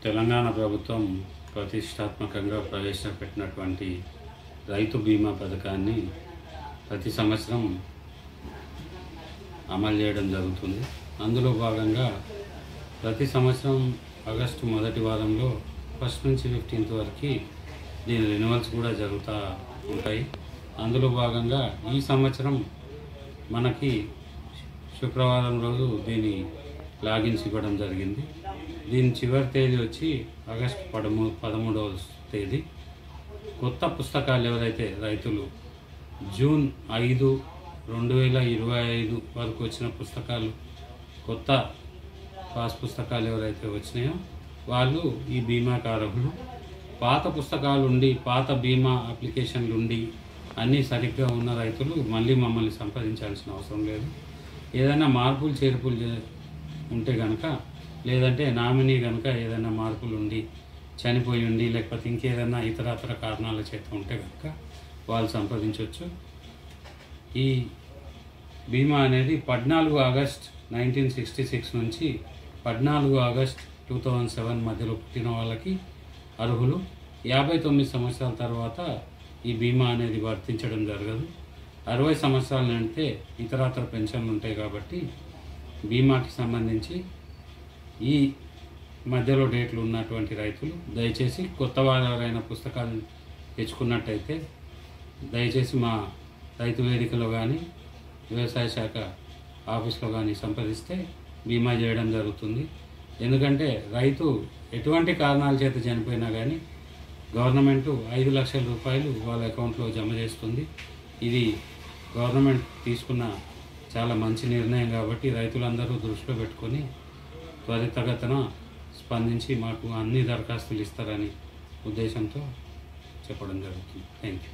తెలంగాణ ప్రభుత్వం ప్రతిష్టాత్మకంగా ప్రవేశపెట్టినటువంటి రైతు బీమా పథకాన్ని ప్రతి సంవత్సరం అమలు చేయడం జరుగుతుంది. అందులో భాగంగా ప్రతి సంవత్సరం ఆగస్టు మొదటి వారంలో 1 నుంచి 15 వరకు దీని రెన్యువల్స్ కూడా జరుగుతూ ఉంటాయి. అందులో భాగంగా ఈ సంవత్సరం మనకి శుక్రవారం రోజు దీని లాగిన్స్ ఇవ్వడం జరిగింది. దీని చివరి తేదీ వచ్చి ఆగస్టు 13వ తేదీ. కొత్త పుస్తకాలు ఎవరైతే రైతులు జూన్ 5, 2025 వరకు వచ్చిన పుస్తకాలు, కొత్త పాస్ పుస్తకాలు ఎవరైతే వచ్చినాయో వాళ్ళు ఈ బీమాకు అర్హులు. పాత పుస్తకాలు ఉండి, పాత బీమా అప్లికేషన్లు ఉండి అన్నీ సరిగ్గా ఉన్న రైతులు మళ్ళీ మమ్మల్ని సంప్రదించాల్సిన అవసరం లేదు. ఏదైనా మార్పులు చేర్పులు ఉంటే కనుక, లేదంటే నామినీ కనుక ఏదైనా మార్పులు ఉండి చనిపోయి ఉండి, లేకపోతే ఇంకేదైనా ఇతరత్ర కారణాల చేత ఉంటే కనుక వాళ్ళు సంప్రదించవచ్చు. ఈ బీమా అనేది 14 ఆగస్ట్ 1966 నుంచి 14 ఆగస్ట్ 2007 మధ్యలో పుట్టిన వాళ్ళకి అర్హులు. 59 సంవత్సరాల తర్వాత ఈ బీమా అనేది వర్తించడం జరగదు. 60 సంవత్సరాలు నిండితే ఇతరత్ర పెన్షన్లు ఉంటాయి కాబట్టి బీమాకి సంబంధించి ఈ మధ్యలో డేట్లు ఉన్నటువంటి రైతులు దయచేసి కొత్త వారైన పుస్తకాలు తెచ్చుకున్నట్టయితే దయచేసి మా రైతు వేదికలో కానీ వ్యవసాయ శాఖ ఆఫీస్లో కానీ సంప్రదిస్తే బీమా చేయడం జరుగుతుంది. ఎందుకంటే రైతు ఎటువంటి కారణాల చేత చనిపోయినా కానీ గవర్నమెంటు 5 లక్షల రూపాయలు వాళ్ళ అకౌంట్లో జమ చేస్తుంది. ఇది గవర్నమెంట్ తీసుకున్న చాలా మంచి నిర్ణయం కాబట్టి రైతులందరూ దృష్టిలో పెట్టుకొని త్వరితగతిన స్పందించి మాకు అన్ని దరఖాస్తులు ఇస్తారని ఉద్దేశంతో చెప్పడం జరుగుతుంది. Thank you.